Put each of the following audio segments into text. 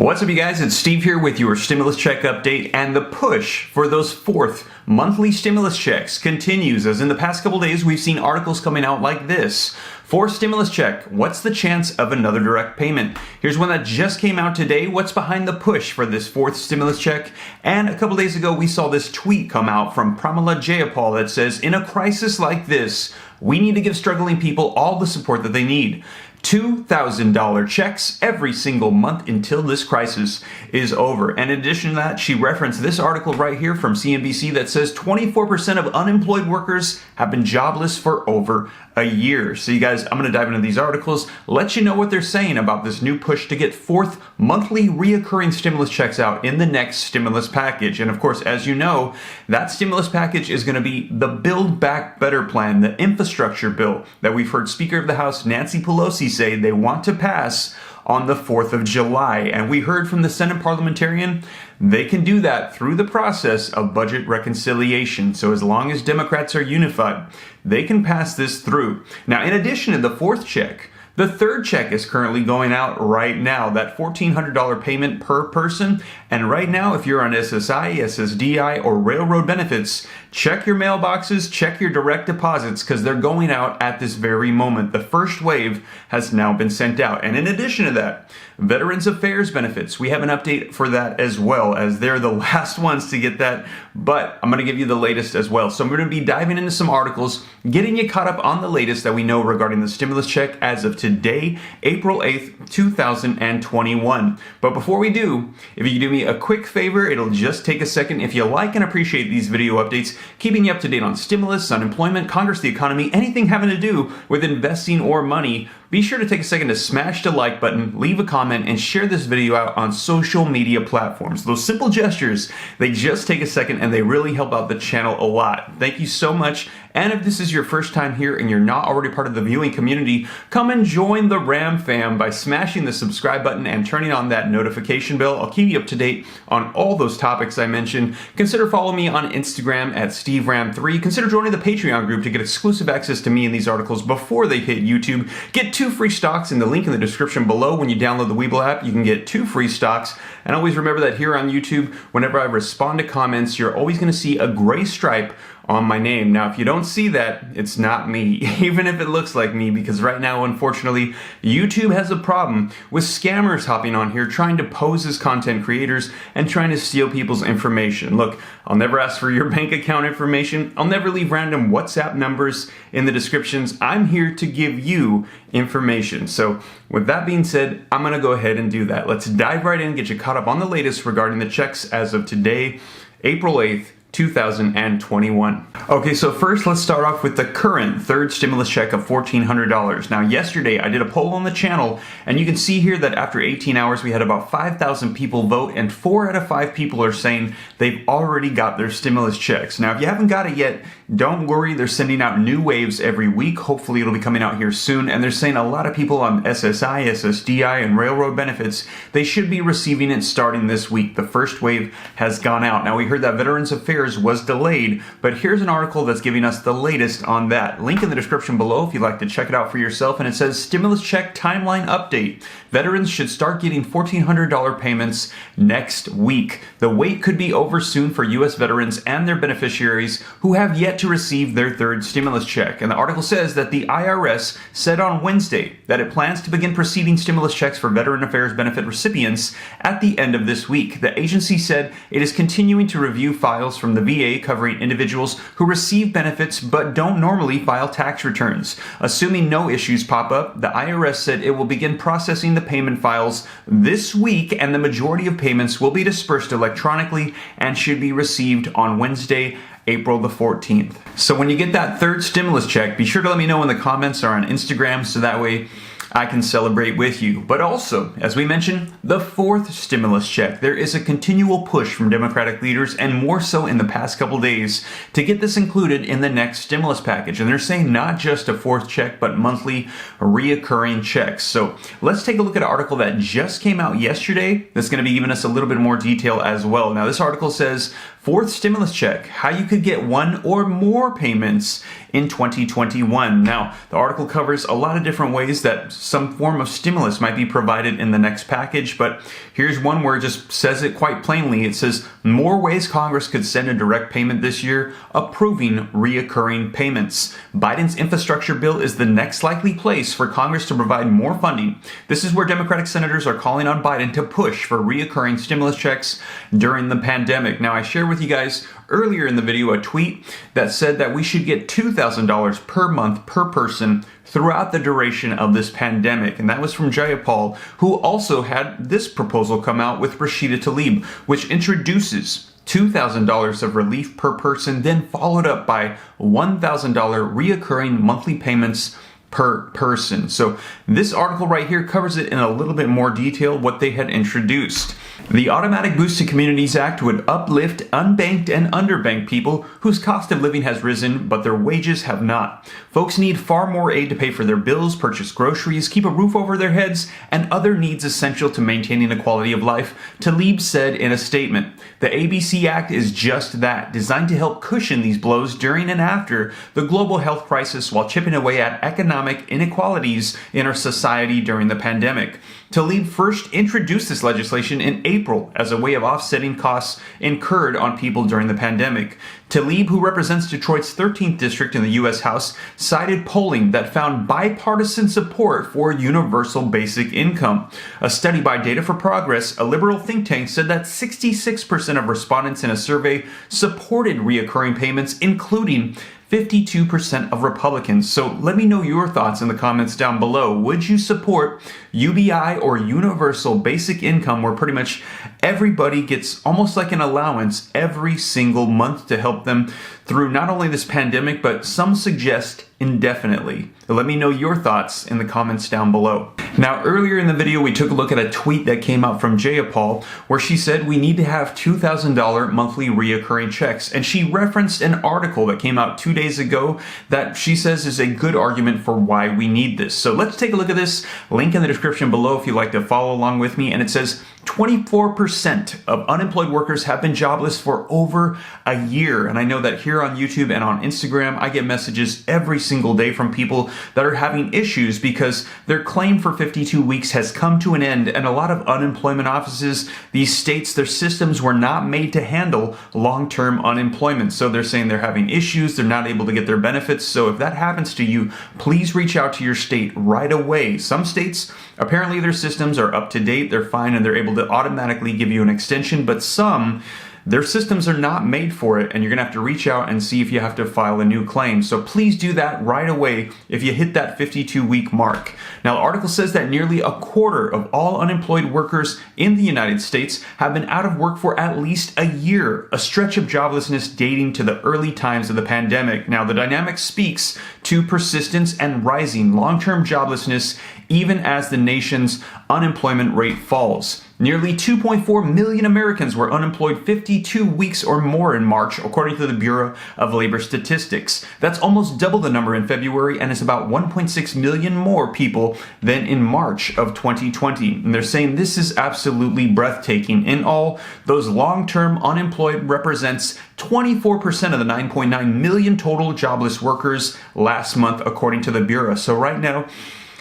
What's up, you guys? It's Steve here with your stimulus check update, and the push for those fourth monthly stimulus checks continues, as in the past couple days we've seen articles coming out like this. Fourth stimulus check, what's the chance of another direct payment? Here's one that just came out today. What's behind the push for this fourth stimulus check? And a couple days ago we saw this tweet come out from Pramila Jayapal that says, in a crisis like this, we need to give struggling people all the support that they need. $2,000 checks every single month until this crisis is over. And in addition to that, she referenced this article right here from CNBC that says 24% of unemployed workers have been jobless for over a year. So you guys, I'm going to dive into these articles, let you know what they're saying about this new push to get fourth monthly reoccurring stimulus checks out in the next stimulus package. And of course, as you know, that stimulus package is going to be the Build Back Better plan, the infrastructure bill that we've heard Speaker of the House Nancy Pelosi say they want to pass on the 4th of July. And we heard from the Senate parliamentarian, they can do that through the process of budget reconciliation. So as long as Democrats are unified, they can pass this through. Now, in addition to the fourth check, the third check is currently going out right now, that $1,400 payment per person. And right now, if you're on SSI, SSDI, or railroad benefits, check your mailboxes, check your direct deposits, because they're going out at this very moment. The first wave has now been sent out. And in addition to that, Veterans Affairs benefits, we have an update for that as well, as they're the last ones to get that. But I'm going to give you the latest as well. So I'm going to be diving into some articles, getting you caught up on the latest that we know regarding the stimulus check as of today, April 8th, 2021. But before we do, if you could do me a quick favor, it'll just take a second. If you like and appreciate these video updates, keeping you up to date on stimulus, unemployment, Congress, the economy, anything having to do with investing or money, be sure to take a second to smash the like button, leave a comment, and share this video out on social media platforms. Those simple gestures, they just take a second and they really help out the channel a lot. Thank you so much. And if this is your first time here and you're not already part of the viewing community, come and join the Ram fam by smashing the subscribe button and turning on that notification bell. I'll keep you up to date on all those topics I mentioned. Consider following me on Instagram at SteveRam3. Consider joining the Patreon group to get exclusive access to me and these articles before they hit YouTube. Get 2 free stocks in the link in the description below. When you download the Webull app, you can get 2 free stocks. And always remember that here on YouTube, whenever I respond to comments, you're always going to see a gray stripe on my name. Now, if you don't see that, it's not me, even if it looks like me, because right now, unfortunately, YouTube has a problem with scammers hopping on here trying to pose as content creators and trying to steal people's information. Look, I'll never ask for your bank account information. I'll never leave random WhatsApp numbers in the descriptions. I'm here to give you information. So with that being said, I'm going to go ahead and do that. Let's dive right in, get you caught up on the latest regarding the checks as of today, April 8th, 2021. Okay, so first let's start off with the current third stimulus check of $1,400. Now, yesterday I did a poll on the channel, and you can see here that after 18 hours we had about 5,000 people vote, and 4 out of 5 people are saying they've already got their stimulus checks. Now, if you haven't got it yet, don't worry, they're sending out new waves every week. Hopefully it'll be coming out here soon, and they're saying a lot of people on SSI, SSDI, and railroad benefits, they should be receiving it starting this week. The first wave has gone out. Now, we heard that Veterans Affairs was delayed, but here's an article that's giving us the latest on that. Link in the description below if you'd like to check it out for yourself, and it says stimulus check timeline update. Veterans should start getting $1,400 payments next week. The wait could be over soon for U.S. veterans and their beneficiaries who have yet to receive their third stimulus check. And the article says that the IRS said on Wednesday that it plans to begin proceeding stimulus checks for Veteran Affairs benefit recipients at the end of this week. The agency said it is continuing to review files from the VA covering individuals who receive benefits but don't normally file tax returns. Assuming no issues pop up, the IRS said it will begin processing the payment files this week, and the majority of payments will be dispersed electronically and should be received on Wednesday, April the 14th. So when you get that third stimulus check, be sure to let me know in the comments or on Instagram, so that way I can celebrate with you. But also, as we mentioned, the fourth stimulus check. There is a continual push from Democratic leaders, and more so in the past couple days, to get this included in the next stimulus package. And they're saying not just a fourth check, but monthly reoccurring checks. So let's take a look at an article that just came out yesterday that's going to be giving us a little bit more detail as well. Now, this article says fourth stimulus check, how you could get one or more payments in 2021. Now, the article covers a lot of different ways that some form of stimulus might be provided in the next package, but here's one where it just says it quite plainly. It says, more ways Congress could send a direct payment this year, approving reoccurring payments. Biden's infrastructure bill is the next likely place for Congress to provide more funding. This is where Democratic senators are calling on Biden to push for reoccurring stimulus checks during the pandemic. Now, I shared with you guys earlier in the video a tweet that said that we should get $2,000 per month per person throughout the duration of this pandemic. And that was from Jayapal, who also had this proposal come out with Rashida Tlaib, which introduces $2,000 of relief per person, then followed up by $1,000 reoccurring monthly payments per person. So this article right here covers it in a little bit more detail what they had introduced. The Automatic Boost to Communities Act would uplift unbanked and underbanked people whose cost of living has risen, but their wages have not. Folks need far more aid to pay for their bills, purchase groceries, keep a roof over their heads, and other needs essential to maintaining a quality of life, Tlaib said in a statement. The ABC Act is just that, designed to help cushion these blows during and after the global health crisis while chipping away at economic inequalities in our society during the pandemic. Tlaib first introduced this legislation in April as a way of offsetting costs incurred on people during the pandemic. Tlaib, who represents Detroit's 13th district in the U.S. House, cited polling that found bipartisan support for universal basic income. A study by Data for Progress, a liberal think tank, said that 66% of respondents in a survey supported reoccurring payments, including 52% of Republicans. So let me know your thoughts in the comments down below. Would you support UBI or universal basic income, where pretty much everybody gets almost like an allowance every single month to help them through not only this pandemic, but some suggest indefinitely? Let me know your thoughts in the comments down below. Now, earlier in the video, we took a look at a tweet that came out from Jayapal, where she said we need to have $2,000 monthly reoccurring checks. And she referenced an article that came out 2 days ago that she says is a good argument for why we need this. So let's take a look at this. Link in the description below if you'd like to follow along with me. And it says 24% of unemployed workers have been jobless for over a year. And I know that here on YouTube and on Instagram, I get messages every single day from people that are having issues because their claim for 52 weeks has come to an end. And a lot of unemployment offices, these states, their systems were not made to handle long-term unemployment. So they're saying they're having issues. They're not able to get their benefits. So if that happens to you, please reach out to your state right away. Some states, apparently their systems are up to date. They're fine and they're able to automatically give you an extension, but some, their systems are not made for it, and you're gonna have to reach out and see if you have to file a new claim. So please do that right away if you hit that 52-week mark. Now, the article says that nearly a quarter of all unemployed workers in the United States have been out of work for at least a year, a stretch of joblessness dating to the early times of the pandemic. Now, the dynamic speaks to persistence and rising long-term joblessness even as the nation's unemployment rate falls. Nearly 2.4 million Americans were unemployed 52 weeks or more in March, according to the Bureau of Labor Statistics. That's almost double the number in February, and it's about 1.6 million more people than in March of 2020. And they're saying this is absolutely breathtaking. In all, those long-term unemployed represents 24% of the 9.9 million total jobless workers last month, according to the Bureau. So right now,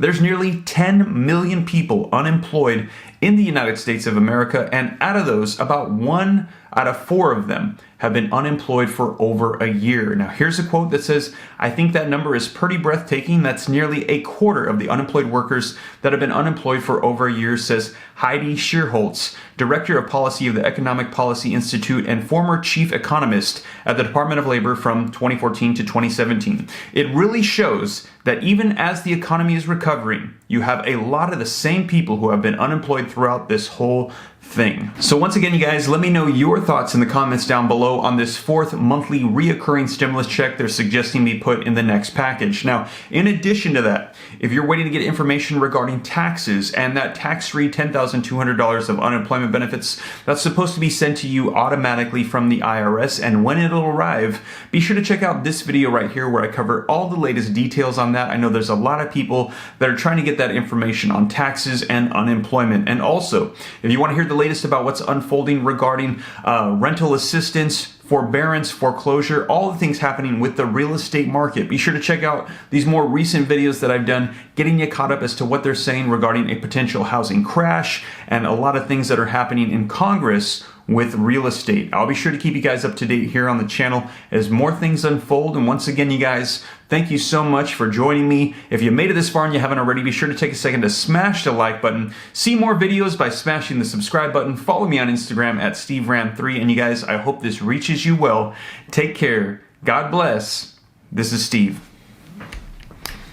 there's nearly 10 million people unemployed in the United States of America, and out of those, about 1 out of 4 of them have been unemployed for over a year. Now, here's a quote that says, I think that number is pretty breathtaking. That's nearly a quarter of the unemployed workers that have been unemployed for over a year, says Heidi Shearholtz, Director of Policy of the Economic Policy Institute and former chief economist at the Department of Labor from 2014 to 2017. It really shows that even as the economy is recovering, you have a lot of the same people who have been unemployed throughout this whole thing. So once again, you guys, let me know your thoughts in the comments down below on this fourth monthly reoccurring stimulus check they're suggesting be put in the next package. Now, in addition to that, if you're waiting to get information regarding taxes and that tax-free $10,200 of unemployment benefits that's supposed to be sent to you automatically from the IRS and when it'll arrive, be sure to check out this video right here where I cover all the latest details on that. I know there's a lot of people that are trying to get that information on taxes and unemployment. And also, if you want to hear the latest about what's unfolding regarding rental assistance, forbearance, foreclosure, all the things happening with the real estate market. Be sure to check out these more recent videos that I've done, getting you caught up as to what they're saying regarding a potential housing crash and a lot of things that are happening in Congress with real estate. I'll be sure to keep you guys up to date here on the channel as more things unfold. And once again, you guys, thank you so much for joining me. If you made it this far and you haven't already, be sure to take a second to smash the like button. See more videos by smashing the subscribe button. Follow me on Instagram at SteveRan3. And you guys, I hope this reaches you well. Take care. God bless. This is Steve.